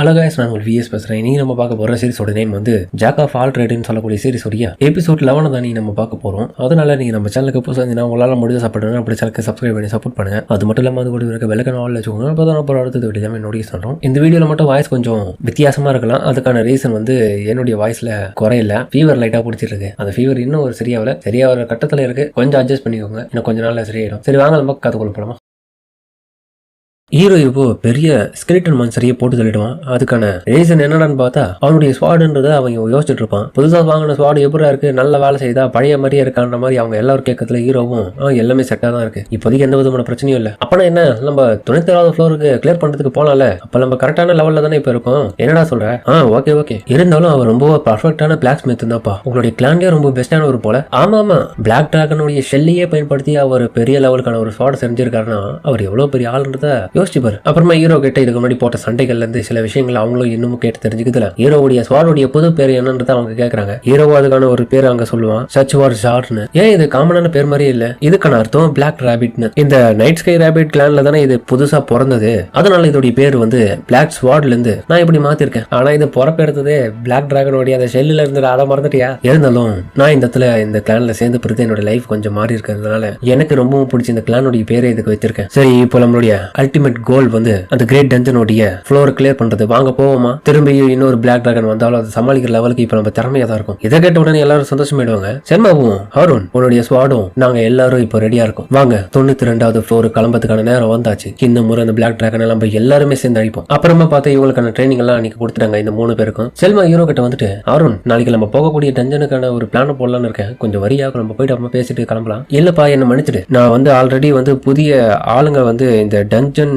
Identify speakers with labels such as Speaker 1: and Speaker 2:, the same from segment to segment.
Speaker 1: அழகாய்ஸ் நான் ஒரு விஎஸ் பேசுகிறேன். நீங்கள் நம்ம பார்க்க போகிற சீரிஸோட நேம் வந்து ஜாக் ஆஃப் ஆல் ட்ரேடுன்னு சொல்லக்கூடிய சீரிஸோடைய எபிசோட் 11 தான் நம்ம பார்க்க போகிறோம். அதனால நீங்கள் நம்ம சேனலுக்கு புதுசாக இருந்தீங்கன்னா உங்களால் முடிஞ்ச சப்போர்ட் பண்ணுங்க. அப்படி சேனலுக்கு சப்ஸ்கிரைப் பண்ணி சப்போர்ட் பண்ணுங்க. அது மட்டும் இல்லாமல் அது கூட இருக்க வெள்ளக்கான ஆள் வச்சுக்கோங்க. அப்போ தான் அப்புறம் அடுத்தது வீடியோ தான் நோட்டீஸ் பண்ணுறோம். இந்த வீடியோவில் மட்டும் வாய்ஸ் கொஞ்சம் வித்தியாசமாக இருக்கலாம். அதுக்கான ரீசன் வந்து என்னுடைய வாய்ஸில் குறையில ஃபீவர் லைட்டாக பிடிச்சிட்டு இருக்கு. அந்த ஃபீவர் இன்னும் ஒரு சரியாகிற கட்டத்தில் இருக்குது. கொஞ்சம் அட்ஜஸ்ட் பண்ணிக்கோங்க. இன்னும் கொஞ்சம் நாளில் சரியாயிடும். சரி வாங்க நம்ம கற்றுக்கொள்ள போகலாமா. ஹீரோ இப்போ பெரிய ஸ்கெலிட்டன் மான்ஸ்டரையே போட்டு தள்ளிடுவான். அதுக்கான ரீசன் என்னடான்னு பார்த்தா அவனுடைய ஸ்வாடுன்றதை அவங்க யோசிச்சுட்டு இருப்பான். புதுசாக வாங்கின ஸ்வாடு எப்படா இருக்கு, நல்ல வேலை செய்தா, பழைய மாதிரியே இருக்கான்ற மாதிரி அவங்க எல்லாரும் கேட்கறதுல ஹீரோவும் எல்லாமே செட்டாக தான் இருக்கு, இப்போதைக்கு எந்த விதமான பிரச்சனையும் இல்லை. அப்பனா என்ன, நம்ம 97வது ஃப்ளோருக்கு கிளியர் பண்றதுக்கு போனால அப்ப நம்ம கரெக்டான லெவல்ல தானே இப்போ இருக்கோம். என்னடா சொல்ற? ஓகே இருந்தாலும் அவன் ரொம்ப பர்ஃபெக்டான பிளாக் ஸ்மித் தான்ப்பா. உங்களுடைய கிளான்லயே ரொம்ப பெஸ்டான ஒரு போல. ஆமா பிளாக் டிராகனுடைய ஷெல்லையே பயன்படுத்தி அவர் பெரிய லெவலுக்கான ஒரு ஸ்வாட் செஞ்சிருக்காருன்னா அவர் எவ்வளவு பெரிய ஆளுன்றத யோசிச்சுப்பாரு. அப்புறமா ஹீரோ கிட்ட இதுக்கு முன்னாடி போட்ட சண்டைகள்ல இருந்து சில விஷயங்கள் அவங்களும் இன்னமும் கேட்டு தெரிஞ்சுக்குதுல. ஹீரோவுடைய ஸ்வாடுடைய புது பேர் என்னன்றத அவங்க கேட்கறாங்க. ஹீரோ அதுக்கான ஒரு பேர் அங்க சொல்லுவான், சர்ச் வார் ஷார்ட்னு. ஏன் இது காமனான பேர் மாதிரியே இல்ல, இதுக்கான அர்த்தம் பிளாக் ராபிட்னு. இந்த நைட் ஸ்கை ராபிட் கிளான்ல தானே இது புதுசா பிறந்தது, அதனால இதோடைய பேர் வந்து பிளாக் ஸ்வாட்ல இருந்து நான் இப்படி மாத்திருக்கேன். ஆனா இது பொறப்பெடுத்ததே பிளாக் டிராகனுடைய அந்த ஷெல்லுல இருந்து, அதை மறந்துட்டியா? இருந்தாலும் நான் இந்த இடத்துல இந்த கிளான்ல சேர்ந்து பிறகு என்னோட லைஃப் கொஞ்சம் மாறி இருக்கிறதுனால எனக்கு ரொம்பவும் பிடிச்ச இந்த கிளானுடைய பேரை இதுக்கு வச்சிருக்கேன். சரி, இப்போ நம்மளுடைய அல்டிமேட் கோல் வந்து அந்த கிரேட் டஞ்சனுடைய ஃப்ளோர் கிளியர் பண்றது. வாங்க போவோமா. திரும்பி இன்னொரு பிளாக் டிராகன் வந்தாலும் அதை சமாளிக்கிற லெவலுக்கு இப்ப நம்ம திறமையா தான் இருக்கும். இதை கேட்ட உடனே எல்லாரும் சந்தோஷமாயிடுவாங்க. சென்மாவும் ஹருண் உன்னுடைய ஸ்வாடும் நாங்க எல்லாரும் இப்போ ரெடியா இருக்கோம். வாங்க 92வது ஃப்ளோர் கிளம்பத்துக்கான நேரம் வந்தாச்சு. இந்த முறை அந்த பிளாக் டிராகன் நம்ம எல்லாருமே சேர்ந்து அடிப்போம். அப்புறமா பார்த்தா இவங்களுக்கான ட்ரைனிங் எல்லாம் அன்னைக்கு கொடுத்துட்டாங்க இந்த 3 பேருக்கும். செல்மா ஹீரோ கிட்ட வந்துட்டு, அருண் நாளைக்கு நம்ம போகக்கூடிய டஞ்சனுக்கான ஒரு பிளான போடலான்னு இருக்கேன், கொஞ்சம் வரியா நம்ம போயிட்டு அப்புறமா பேசிட்டு கிளம்பலாம். இல்லப்பா என்ன மன்னிச்சிடு, நான் வந்து ஆல்ரெடி வந்து புதிய ஆளுங்க வந்து இந்த டஞ்சன்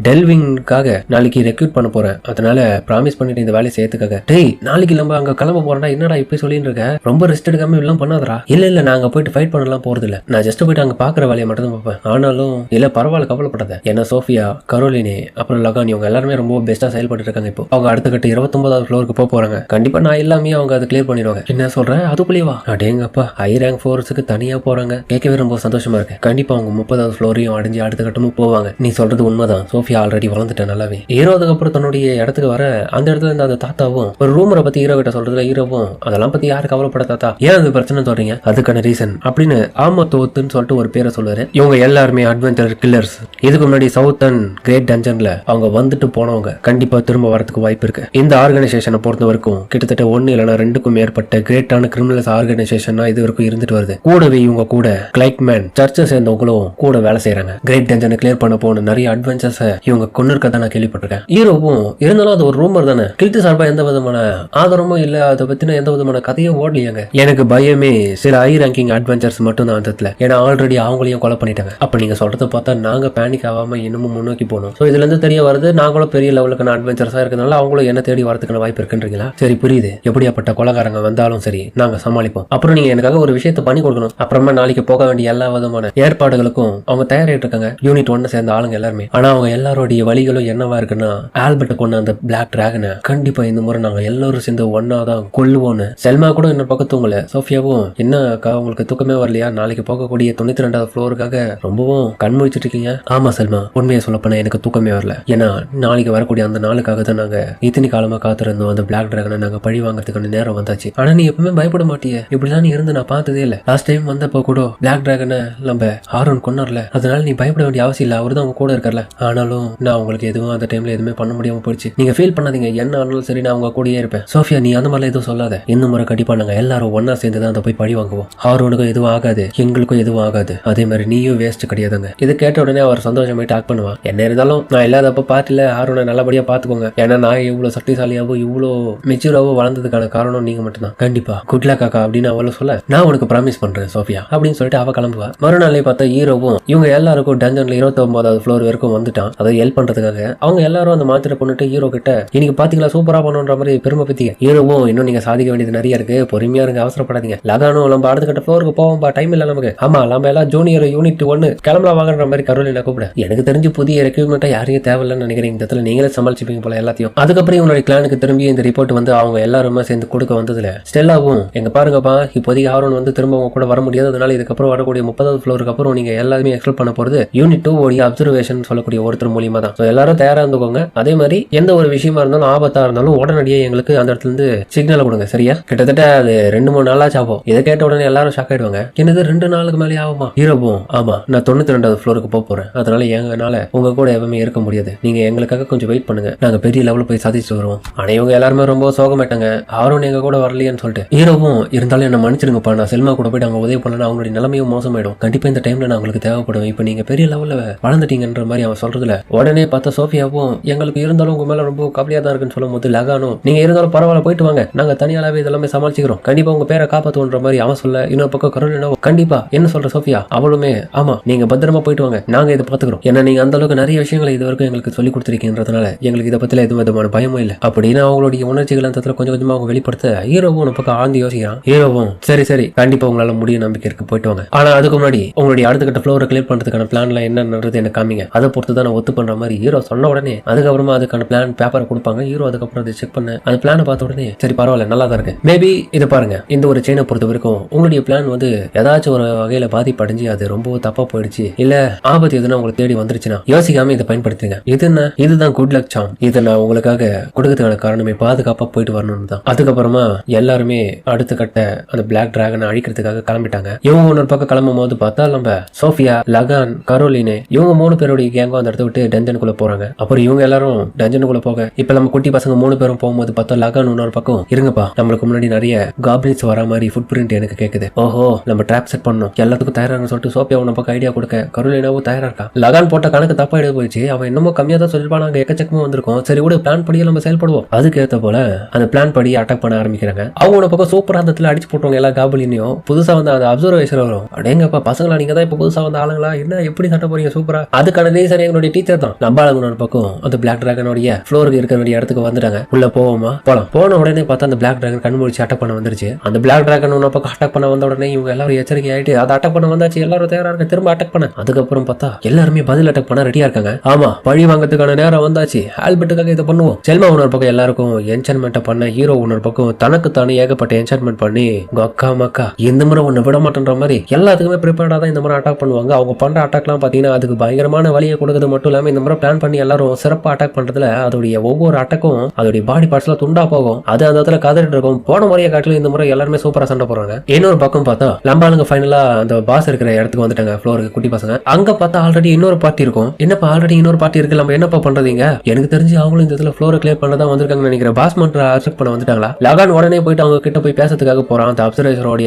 Speaker 1: டெல்விங்காக நாளைக்கு ரெக்ரூட் பண்ண போறேன், அதனால ப்ராமிஸ் பண்ணிட்டு இந்த வேலையை சேர்த்துக்காக. டேய் நாளைக்கு நம்ம அங்க கிளம்ப போறேன்டா, என்னடா இப்படி சொல்லிட்டு இருக்க, ரொம்ப ரெஸ்ட் எடுக்காம எல்லாம் பண்ணாதரா. இல்ல நாங்க போயிட்டு ஃபைட் பண்ணலாம் போறது இல்ல, நான் ஜஸ்ட் போயிட்டு அங்க பாக்குற வேலையை மட்டும் தான் பார்ப்பேன். ஆனாலும் இல்ல பரவாயில்ல, கவலைப்படாத. ஏன்னா சோஃபியா, கரோலினி, அப்புறம் லகான் இவங்க எல்லாருமே ரொம்ப பெஸ்டா செயல்பட்டு இருக்காங்க. இப்போ அவங்க அடுத்த கட்ட 29வது ஃப்ளோருக்கு போறாங்க. கண்டிப்பா நான் எல்லாமே அவங்க அதை கிளியர் பண்ணிடுவாங்க. என்ன சொல்றேன், அதுக்குள்ளேவா? அடேங்கப்பா, ஹை ரேங்க் ஃபோர்ஸுக்கு தனியா போறாங்க. கேட்கவே ரொம்ப சந்தோஷமா இருக்கு. கண்டிப்பா அவங்க 30வது ஃப்ளோரையும் அடைஞ்சு அடுத்த கட்டமும் போவாங்க. நீ சொல்றது உண்மைதான், சோஃபியா ஆல்ரெடி வளர்ந்துட்டேன் நல்லாவே. ஹீரோ அதுக்கப்புறம் தன்னுடைய இடத்துக்கு வர அந்த இடத்துல இருந்த அந்த தாத்தாவும் ஒரு ரூமரை பத்தி ஹீரோ கிட்ட சொல்றதுல ஹீரோவும் அதெல்லாம் பத்தி யாரு கவலைப்பட தாத்தா, ஏன் அது பிரச்சனை சொல்றீங்க, அதுக்கான ரீசன் அப்படின்னு ஆமத்தோத்துன்னு சொல்லிட்டு ஒரு பேரை சொல்லுவாரு. இவங்க எல்லாருமே அட்வென்ச்சர் கில்லர்ஸ். இதுக்கு முன்னாடி சவுத் அண்ட் கிரேட் டஞ்சன்ல அவங்க வந்துட்டு போனவங்க. கண்டிப்பா திரும்ப வரதுக்கு வாய்ப்பு இருக்கு. இந்த ஆர்கனைசேஷனை பொறுத்த வரைக்கும் கிட்டத்தட்ட 1 இல்லைன்னா 2க்கும் மேற்பட்ட கிரேட்டான கிரிமினல்ஸ் ஆர்கனைசேஷனா இது வரைக்கும் இருந்துட்டு வருது. கூடவே இவங்க கூட கிளைக்மேன் சர்ச்சை சேர்ந்தவங்களும் கூட வேலை செய்யறாங்க. கிரேட் டஞ்சனை கிளியர் பண்ண போன நிறைய அட்வென்ச்சர்ஸ் இவங்க கொண்டு இருக்கதான் நான் கேள்விப்பட்டிருக்கேன். ஹீரோவும் இருந்தாலும் அது ஒரு ரூமர் தானே, கில்ட்டு சார்பா எந்த விதமான ஆதாரமும் இல்ல, அதை பத்தின எந்த விதமான கதையும் ஓடலையாங்க. எனக்கு பயமே சில ஹை ரேங்கிங் அட்வென்ச்சர்ஸ் மட்டும் தான் வந்ததுல, ஏன்னா ஆல்ரெடி அவங்களையும் கொலை பண்ணிட்டாங்க. அப்ப நீங்க சொல்றதை பார்த்தா நாங்க பேனிக் ஆகாம இன்னமும் முன்னோக்கி போனோம். சோ இதுல இருந்து தெரிய வருது நாங்களும் பெரிய லெவலுக்கான அட்வென்ச்சர்ஸா இருக்கிறதுனால அவங்களும் என்ன தேடி வரதுக்கான வாய்ப்பு இருக்குன்றீங்களா? சரி புரியுது, எப்படியாப்பட்ட கொலைகாரங்க வந்தாலும் சரி நாங்க சமாளிப்போம். அப்புறம் நீங்க எனக்காக ஒரு விஷயத்தை பண்ணி கொடுக்கணும். அப்புறமா நாளைக்கு போக வேண்டிய எல்லா விதமான ஏற்பாடுகளுக்கும் அவங்க தயாரிட்டு இருக்காங்க. யூனிட் 1 சேர்ந்த ஆளுங்க எல்லாருமே. ஆனா அவங்க எல்லாருடைய வழிகளும் என்னவா இருக்குன்னா, ஆல்பர்ட் கொண்ட அந்த பிளாக் டிராகனை கண்டிப்பா இந்த முறை நாங்க எல்லாரும் சேர்ந்து ஒன்னாதான் கொல்லுவோன்னு. செல்மா கூட இன்னொரு பக்கம் தூங்கல. சோஃபியாவும் என்னக்கா உங்களுக்கு தூக்கமே வரலையா, நாளைக்கு போகக்கூடிய 92வது ஃப்ளோருக்காக ரொம்பவும் கண் முழிச்சிட்டு இருக்கீங்க? ஆமா செல்மா, உண்மையை சொல்லப்போனா எனக்கு தூக்கமே வரல. ஏன்னா நாளைக்கு வரக்கூடிய அந்த நாளுக்காக தான் நாங்க இத்தனை காலமா காத்திருந்தோம். அந்த பிளாக் டிராகனை நாங்க பழி வாங்கறதுக்கான நேரம் வந்தாச்சு. ஆனா நீ எப்பவுமே பயப்பட மாட்டியே, இப்படிலாம் நீ இருந்து நான் பார்த்ததே இல்ல. லாஸ்ட் டைம் வந்தப்போ கூட பிளாக் டிராகனை நம்ம ஹாரன் கொண்டார்ல, அதனால நீ பயப்பட வேண்டிய அவசியம் இல்ல, அவரு தான் உங்க கூட இருக்கார்ல. ஆனாலும் நான் உங்களுக்கு எதுவும் அந்த டைம்ல எதுவுமே பண்ண முடியாம போயிடுச்சு. நீங்க ஃபீல் பண்ணாதீங்க, என்ன ஆனாலும் சரி நான் உங்க கூடயே இருப்பேன். சோஃபியா நீ அந்த மாதிரிலாம் எதுவும் சொல்லாத. இந்த முறை கண்டிப்பா நாங்க எல்லாரும் ஒன்னா சேர்ந்து தான் அதை போய் பழி வாங்குவோம். ஹாரூனுக்கும் எதுவும் ஆகாது, எங்களுக்கும் எதுவும் ஆகாது. அதே மாதிரி நீயும் வேஸ்ட் கிடையாதுங்க. இது கேட்ட உடனே அவர் சந்தோஷமாய் டாக் பண்ணுவான். என்ன இருந்தாலும் நான் இல்லாதப்ப பார்ட்டில ஹாரூனை நல்லபடியா பாத்துக்கோங்க. ஏன்னா நான் இவ்வளவு சக்திசாலியாவோ இவ்வளோ மெச்சூராவோ வளர்ந்ததுக்கான காரணம் நீங்க மட்டும்தான். கண்டிப்பா குட் லக் காக்கா அப்படின்னு அவளும் சொல்ல, நான் உனக்கு ப்ராமிஸ் பண்றேன் சோஃபியா அப்படின்னு சொல்லிட்டு அவ கிளம்புவா. மறுநாளே பார்த்தா ஹீரோவும் இவங்க எல்லாருக்கும் டஞ்சன்ல 29வது ஃப்ளோர் வரைக்கும் வந்துட்டான். அதை ஹெல்ப் பண்றதுக்காக அவங்க எல்லாரும் அந்த மாத்திரை பண்ணிட்டு ஹீரோ கிட்ட இன்னைக்கு பாத்தீங்களா சூப்பரா பண்ணுன்ற மாதிரி பெருமை பத்தி. ஹீரோவும் இன்னும் நீங்க சாதிக்க வேண்டியது நிறைய இருக்கு, பொறுமையா இருங்க, அவசரப்படாதீங்க. லகானும் நம்ம அடுத்த கட்ட ஃப்ளோருக்கு போவோம்பா, டைம் இல்ல நமக்கு. ஆமா நம்ம எல்லாம் ஜூனியர் யூனிட் 1 கிளம்பலாம் வாங்குற மாதிரி கரோலினா கூப்பிட. எனக்கு தெரிஞ்சு புதிய ரெக்ரூட்மெண்ட்டா யாரையும் தேவையில்லைன்னு நினைக்கிறேன். இந்த இடத்துல நீங்களே சமாளிச்சுப்பீங்க போல எல்லாத்தையும். அதுக்கப்புறம் இவனுடைய கிளானுக்கு திரும்பி இந்த ரிப்போர்ட் வந்து அவங்க எல்லாருமே சேர்ந்து கொடுக்க வந்ததுல ஸ்டெல்லாவும் எங்க பாருங்கப்பா, இப்போதைக்கு ஹாரன் வந்து திரும்ப அவங்க கூட வர முடியாது, அதனால இதுக்கப்புறம் வரக்கூடிய 30வது ஃப்ளோருக்கு அப்புறம் நீங்க எல்லாருமே எக்ஸ்ப்ளோர் பண்ண போறது யூனிட் 2 உடைய அப்சர்வேஷன் சொல்லக்கூடிய சொல்லக்கூடிய ஒருத்தர் மூலியமா தான். எல்லாரும் தயாரா இருந்துக்கோங்க. அதே மாதிரி எந்த ஒரு விஷயமா இருந்தாலும் ஆபத்தா இருந்தாலும் உடனடியே எங்களுக்கு அந்த இடத்துல இருந்து சிக்னல் கொடுங்க. சரியா? கிட்டத்தட்ட அது 2-3 நாளாச்சு ஆகும். இதை கேட்ட உடனே எல்லாரும் ஷாக் ஆயிடுவாங்க. என்னது 2 நாளுக்கு மேலே ஆகுமா? ஹீரோவும் ஆமா, நான் 92வது ஃப்ளோருக்கு போறேன், அதனால எங்கனால உங்க கூட எதுவுமே இருக்க முடியாது, நீங்க எங்களுக்காக கொஞ்சம் வெயிட் பண்ணுங்க, நாங்க பெரிய லெவலில் போய் சாதிச்சு வருவோம். ஆனா இவங்க எல்லாருமே ரொம்ப சோகமாயிட்டாங்க. அவரும் எங்க கூட வரலையேன்னு சொல்லிட்டு. ஹீரோவும் இருந்தாலும் என்ன மன்னிச்சிடுங்கப்பா, நான் செல்மா கூட போயிட்டு அங்க உதவி பண்ணலாம், அவங்களுடைய நிலைமையும் மோசமாயிடும், கண்டிப்பா இந்த டைம்ல நான் உங்களுக்கு தேவைப்படுவேன், இப்ப நீங்க பெரிய லெவல்ல வளர்ந்துட்டீங்கன்ற மாதிரி அவன் சொல்றதுல உடனே பார்த்தா சோஃபியாவும் எங்களுக்கு இருந்தாலும் உங்க மேல ரொம்ப கவலையா தான் இருக்குன்னு சொல்லும் போது லகானும் நீங்க இருந்தாலும் பரவாயில்ல போயிட்டு வாங்க, நாங்க தனியாவே இதெல்லாமே சமாளிச்சுக்கிறோம், கண்டிப்பா உங்க பேரை காப்பாத்துன்ற மாதிரி அவன் சொல்ல, இன்னொரு பக்கம் கரோலினா கண்டிப்பா என்ன சொல்ற சோஃபியா அவளுமே ஆமா நீங்க பத்திரமா போயிட்டு வாங்க, நாங்க இதை பாத்துக்கிறோம், ஏன்னா நீங்க அந்த அளவுக்கு நிறைய விஷயங்களை இது வரைக்கும் எங்களுக்கு சொல்லி கொடுத்துருக்கீங்கன்றதுனால எங்களுக்கு இதை பத்தில எதுவும் விதமான பயமும் இல்லை அப்படின்னு அவங்களுடைய உணர்ச்சிகள் அந்த கொஞ்சம் கொஞ்சமா அவங்க வெளிப்படுத்த ஹீரோவும் ஒரு பக்கம் ஆழ்ந்து யோசிக்கிறான். ஹீரோவும் சரி சரி கண்டிப்பா உங்களால முடியும், நம்பிக்கை இருக்கு, போயிட்டு வாங்க, ஆனா அதுக்கு முன்னாடி உங்களுடைய அடுத்த கட்ட ஃப்ளோரை கிளியர் பண்றதுக்கான பிளான்ல என்னன்றது எனக்கு காமிங்க, அதை பொறுத்து தான் நான் ஒத்து பண்ற மாதிரி ஹீரோ சொன்ன உடனே அதுக்கப்புறமா அதுக்கான பிளான் பேப்பரை கொடுப்பாங்க. ஹீரோ அதுக்கப்புறம் அதை செக் பண்ண அந்த பிளானை பார்த்த உடனே சரி பரவாயில்ல நல்லா தான் இருக்கு, மேபி இதை பாருங்க, இந்த ஒரு செயினை பொறுத்த வரைக்கும் உங்களுடைய பிளான் வந்து ஏதாச்சும் ஒரு வகையில பாதிப்படைஞ்சு அது ரொம்ப தப்பா போயிடுச்சு, இல்ல ஆபத்து எதுனா உங்களுக்கு தேடி வந்துருச்சுன்னா யோசிக்காம இதை பயன்படுத்துங்க, இது என்ன இதுதான் குட் லக் சாம், இதை நான் உங்களுக்காக கொடுக்கறதுக்கான காரணமே பாதுகாப்பா போயிட்டு வரணும்னு தான். அதுக்கப்புறமா எல்லாருமே அடுத்த கட்ட அந்த பிளாக் டிராகனை அழிக்கிறதுக்காக கிளம்பிட்டாங்க. இவங்க ஒரு பக்கம் கிளம்பும் போது பார்த்தா நம்ம சோஃபியா, லகான், கரோலினே இவங்க 3 பேருடைய கேங்கும் அந்த இடத்த விட்டு டஞ்சனுக்குள்ள போறாங்க. அப்புறம் இவங்க எல்லாரும் டஞ்சனுக்குள்ள போக இப்ப நம்ம குட்டி பசங்க 3 பேரும் போகும்போது பார்த்தா லகான் இன்னொரு பக்கம் இருங்கப்பா, நம்மளுக்கு முன்னாடி நிறைய காப்ளின்ஸ் வர மாதிரி ஃபுட் பிரிண்ட் எனக்கு கேக்குது, ஓஹோ நம்ம ட்ராப் செட் பண்ணணும், எல்லாத்துக்கும் தயாராக சொல்லிட்டு சோஃபியா உன்ன பக்கம் ஐடியா கொடுக்க கரோலினாவும் தயாரா இருக்கா. லகான் போட்ட கணக்கு தப்பா எடுத்து போயிடுச்சு, அவன் இன்னமும் கம்மியா தான் சொல்லிருப்பான், நாங்க எக்கச்சக்கமா வந்திருக்கோம், சரி விட பிளான் படியே நம்ம செயல்படுவோம். அதுக்கு ஏற்ற போல அந்த பிளான் படி அட்டாக் பண்ண ஆரம்பிக்கிறாங்க. அவங்க ஒரு பக்கம் சூப்பர் அந்த அடிச்சு போட்டுவாங்க எல்லா காபலினையும். புதுசா வந்து அந்த அப்சர்வேஷன் வரும், அடேங்கப்பா பசங்களா நீங்க தான் இப்ப புதுசா வந்த ஆளுங்களா, என்ன எப்படி சட்ட போறீங்க சூப்பரா. அதுக்கான ரீசன் எங்களுடைய டீச்சர் தான். நம்ம ஆளுங்க ஒரு பக்கம் அந்த பிளாக் டிராகனுடைய ஃப்ளோருக்கு இருக்கிற வேண்டிய இடத்துக்கு வந்துட்டாங்க. உள்ள போவோமா போலாம். போன உடனே பார்த்தா அந்த பிளாக் டிராகன் கண் முடிச்சு அட்டாக் பண்ண வந்துருச்சு. அந்த பிளாக் டிராகன் ஒரு பக்கம் அட்டாக் பண்ண வந்த உடனே இவங்க எல்லாரும் எச்சரிக்கை ஆயிட்டு அதை அட்டாக் பண்ண வந்தாச்சு, எல்லாரும் தயாரா இருக்க திரும்ப அட்டாக் பண்ண. அதுக்கப்புறம் பார்த்தா எல்லாருமே பதில் அட்டாக் பண்ண ரெடியா இருக்காங்க. ஆமா பழி வாங்கறதுக்கான நேரம் வந்தாச்சு, ஆல்பர்ட்டுக்காக இதை பண்ணுவோம். செல்மா ஒரு பக்கம் எல்லாருக்கும் என்சான்மெண்ட் பண்ண, ஹீரோ ஒரு பக்கம் தனக்கு தானே ஏகப்பட்ட என்சான்மெண்ட் பண்ணி அக்கா மக்கா இந்த முறை ஒண்ணு விட மாட்டேன்ற மாதிரி எல்லாத்துக்குமே ப்ரிப்பேர்டா தான் இந்த முறை அட்டாக் பண்ணுவாங்க. அவங்க பண்ற அட்டாக்லாம் பாத்தீங்கன்னா அதுக்கு பயங்கரமான வழியை கொடுக்கறது மட்டும் இல்லாம இந்த முறை பிளான் பண்ணி எல்லாரும் சிறப்பா அட்டாக் பண்றதுல அதோடைய ஒவ்வொரு அட்டாக்கும் அதோடைய பாடி பார்ட்ஸ்ல துண்டா போகும். அது அந்த இடத்துல கதறிட்டு இருக்கும். போன முறையை காட்டிலும் இந்த முறை எல்லாருமே சூப்பரா சண்டை போடுறாங்க. இன்னொரு பக்கம் பார்த்தா லம்பாளுங்க ஃபைனலா அந்த பாஸ் இருக்கிற இடத்துக்கு வந்துட்டாங்க, ஃப்ளோருக்கு குட்டி பசங்க. அங்க பார்த்தா ஆல்ரெடி இன்னொரு பார்ட்டி இருக்கும். என்னப்பா ஆல்ரெடி இன்னொரு பார்ட்டி இருக்கு, நம்ம என்னப்பா பண்றீங்க? எனக்கு தெரிஞ்சு அவங்களும் இந்த இடத்துல ஃப்ளோரை கிளியர் பண்ணதான் வந்திருக்காங்கன்னு நினைக்கிறேன். பாஸ் மன்ற அக்செப்ட் பண்ண வந்துட்டாங்களா? லகான் உடனே போயிட்டு அவங்க கிட்ட போய் பேசுறதுக்காக போறான் அந்த அப்சர்வேஷனோட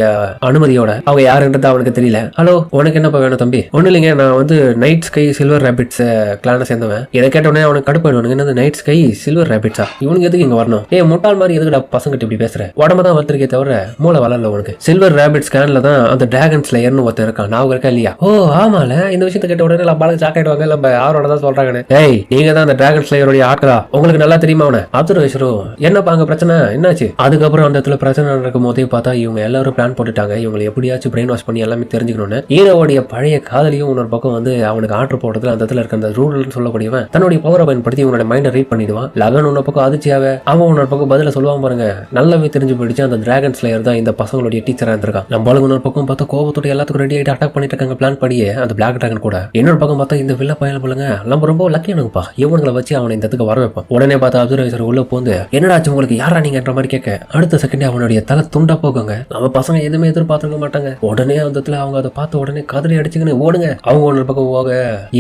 Speaker 1: அனுமதியோட. அவங்க யாருன்றது அவனுக்கு தெரியல. ஹலோ உனக்கு என்னப்பா வேணும் தம்பி? ஒண்ணு இல்லைங்க, நான் வந்து நைட் ஸ்கை சில்வர் ரேபிட்ஸ் கிளான சேர்ந்தவன். இதை கேட்ட உடனே அவனுக்கு கடுப்பாயிடுவானுங்க. என்னது நைட் ஸ்கை சில்வர் ரேபிட்ஸா? இவனுக்கு எதுக்கு இங்க வரணும்? முட்டாள் மாதிரி எதுக்குடா பசங்க இப்படி பேசுற? உடம்பு தான் வளர்த்திருக்கே தவிர மூளை வளரல உனக்கு. சில்வர் ரேபிட் ஸ்கேன்ல தான் அந்த டிராகன் ஸ்லேயர்னு ஒருத்தர் இருக்கான், நான் இருக்கா இல்லையா? ஓ ஆமால, இந்த விஷயத்தை கேட்ட உடனே பாலக்கு சாக்காயிடுவாங்க. நம்ம யாரோட தான் சொல்றாங்கன்னு. ஏய் நீங்க தான் அந்த டிராகன் ஸ்லேயருடைய ஆட்களா? உங்களுக்கு நல்லா தெரியுமா அவனை? அப்சர்வேஷரும் என்னப்பா அங்க பிரச்சனை என்னாச்சு? அதுக்கப்புறம் அந்த இடத்துல பிரச்சனை நடக்கும் போதே பார்த்தா இவங்க எல்லாரும் பிளான் போட்டுட்டாங்க, இவங்களை எப்படியாச்சும் பிரெயின் வாஷ் பண்ணி எல்லாமே தெரிஞ்சுக்கணும்னு. ஹீரோவுடைய பழைய காதலியும் இன்னொரு பக்கம் வந்து அவனுக்கு ஆர்டர் போடுறதுல அந்த இடத்துல இருக்க அந்த ரூல்னு சொல்லக்கூடியவன் தன்னுடைய பவரை பயன்படுத்தி இவனோட மைண்டை ரீட் பண்ணிடுவான். லகன் இன்னொரு பக்கம் அதிர்ச்சியாவே அவன் இன்னொரு பக்கம் பதில சொல்லுவான் பாருங்க. நல்லாவே தெரிஞ்சு போயிடுச்சு அந்த டிராகன் ஸ்லேயர் தான் இந்த பசங்களுடைய டீச்சரா இருந்திருக்கான். நம்ம இன்னொரு பக்கம் பார்த்தா கோபத்தோட எல்லாத்துக்கும் ரெடி ஆகிட்டு அட்டாக் பண்ணிட்டு இருக்காங்க பிளான் படியே அந்த பிளாக் டிராகன் கூட. இன்னொரு பக்கம் பார்த்தா இந்த வில்ல பயணம் பண்ணுங்க நம்ம ரொம்ப லக்கியானுப்பா, இவங்களை வச்சு அவனை இந்த இடத்துக்கு வர வைப்பான். உடனே பார்த்தா அப்சர்வேஷர் உள்ள போந்து என்னடாச்சு உங்களுக்கு யாரா நீங்கன்ற மாதிரி கேட்க அடுத்த செகண்ட் அவனுடைய தலை துண்டா போகுங்க. நம்ம பசங்க எதுவுமே எதிர்பார்த்துக்க மாட்டாங்க. உடனே அந்த இடத்துல அவங்க அதை பார்த்த உடனே கதறி அடிச்சுக்கின்னு ஓடுங்க. அவங்க ஒன்று பக்கம் போக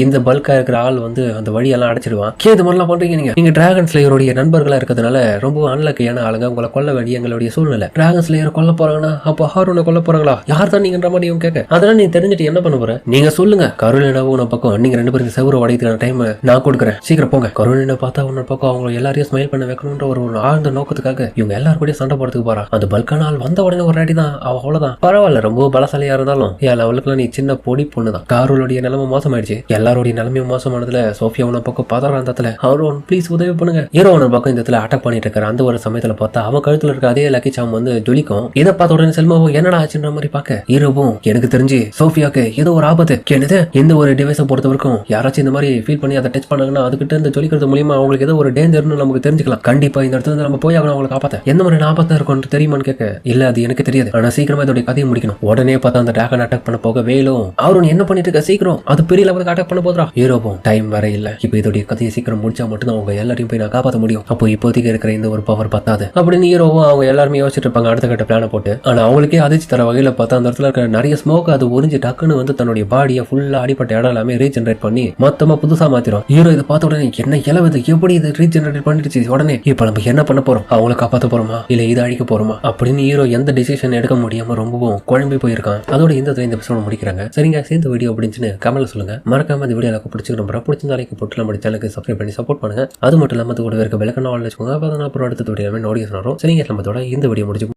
Speaker 1: இந்த பல்கா இருக்கிற ஆள் வந்து அந்த வழியெல்லாம் அடைச்சிடுவான். இது மாதிரிலாம் பண்றீங்க நீங்க டிராகன் ஸ்லேயருடைய நண்பர்களா இருக்கிறதுனால ரொம்ப அன்லக்கியான ஆளுங்க, உங்களை கொல்ல வேண்டிய எங்களுடைய சூழ்நிலை. டிராகன் ஸ்லேயர் கொல்ல போறாங்கன்னா அப்போ ஹாரூனை கொல்ல போறாங்களா? யார் தான் நீங்கன்ற மாதிரி இவங்க கேட்க அதெல்லாம் நீ தெரிஞ்சுட்டு என்ன பண்ண போற நீங்க சொல்லுங்க. கருளினாவும் ஒரு பக்கம் நீங்க 2 பேருக்கு செவரு உடையதுக்கான டைம் நான் கொடுக்குறேன், சீக்கிரம் போங்க. கருளினை பார்த்தா ஒரு பக்கம் அவங்க எல்லாரையும் ஸ்மைல் பண்ண வைக்கணும்ன்ற ஒரு ஆழ்ந்த நோக்கத்துக்காக இவங்க எல்லாரும் கூட சண்டை போறதுக்கு போறா. அந்த பல்கான ஆள் வந்த உடனே ஒரு அடி தான், அவ அவ்வளவுதான். பரவாயில்ல ரொம்ப பலசாலியா இருந்தாலும் என் லெவலுக்குலாம் நீ சின்ன பொடி பொண்ணு தான். காரோடைய நிலைமை மோசமாயிடுச்சு. எல்லாருடைய நிலைமையும் மோசமானதுல சோஃபியா உன பக்கம் பதற அந்த இடத்துல ஹீரோன் ப்ளீஸ் உதவி பண்ணுங்க. ஹீரோ ஒரு பக்கம் இந்த இடத்துல அட்டாக் பண்ணிட்டு இருக்காரு. அந்த ஒரு சமயத்துல பார்த்தா அவன் கழுத்துல இருக்க அதே லக்கி சாம் வந்து ஜொலிக்கும். இதை பார்த்த உடனே செல்மாவும் என்னடா ஆச்சுன்ற மாதிரி பார்க்க ஹீரோவும் எனக்கு தெரிஞ்சு சோஃபியாக்கு ஏதோ ஒரு ஆபத்து என்னது இந்த ஒரு டிவைஸை பொறுத்த வரைக்கும் யாராச்சும் இந்த மாதிரி ஃபீல் பண்ணி அதை டச் பண்ணாங்கன்னா அதுக்கிட்ட இருந்து ஜொலிக்கிறது மூலியமா அவங்களுக்கு ஏதோ ஒரு டேஞ்சர்னு நமக்கு தெரிஞ்சுக்கலாம். கண்டிப்பா இந்த இடத்துல நம்ம போய் அவங்களை காப்பாத்த எந்த மாதிரி ஆபத்தா இருக்கும் தெரியுமான்னு கேட்க இல்ல அது எனக்கு தெரியாது, ஆனா சீக்கிரமா இதோட கதையை முடிக்கணும். உடனே பார்த்தா அந்த டிராகன் அட்டாக் பண்ண போக வேலும் அவரு என்ன பண்ணிட்டு இருக்க சீக்கிரம் அது பெரிய லெவலுக்கு அட்டாக் பண்ண போதுரா. ஹீரோவும் டைம் வர இல்ல, இப்போ இதோடைய கதையை சீக்கிரம் முடிச்சா மட்டும் அவங்க எல்லாரையும் போய் நான் காப்பாற்ற முடியும், அப்போ இப்போதைக்கு இருக்கிற இந்த ஒரு பவர் பத்தாது அப்படின்னு ஹீரோவும் அவங்க எல்லாருமே யோசிச்சுட்டு இருப்பாங்க அடுத்த கட்ட பிளான போட்டு. ஆனா அவங்களுக்கே அதிர்ச்சி தர வகையில பார்த்தா அந்த இடத்துல இருக்கிற நிறைய ஸ்மோக் அது உறிஞ்சு டக்குன்னு வந்து தன்னுடைய பாடியை ஃபுல்லா அடிப்பட்ட இடம் எல்லாமே ரீஜெனரேட் பண்ணி மொத்தமா புதுசா மாத்திரும். ஹீரோ இதை பார்த்த உடனே என்ன இலவது எப்படி இது ரீஜெனரேட் பண்ணிடுச்சு, உடனே இப்ப நம்ம என்ன பண்ண போறோம், அவங்களை காப்பாற்ற போறோமா இல்ல இதை அழிக்க போறோமா அப்படின்னு ஹீரோ எந்த டிசிஷன் எடுக்க முடியாம ரொம்பவும் குழம்பி போயிருக்கான். அதோட இந்த எபிசோட முடிக்கிறாங்க. சரிங்க, சேர்ந்த வீடியோ அப்படின்னு கமெண்ட்ல சொல்லுங்க. மறக்காம இந்த வீடியோ எனக்கு பிடிச்சிருந்தா லைக் போட்டு நம்ம சேனலுக்கு சப்ஸ்கிரைப் பண்ணி சப்போர்ட் பண்ணுங்க. அது மட்டும் இல்லாம கூட இருக்க விளக்கணும் வச்சுக்கோங்க. அப்போ நான் அப்புறம் அடுத்த வீடியோ நோட்டிஃபிகேஷன் வரும். சரிங்க, நம்ம இந்த வீடியோ முடிச்சு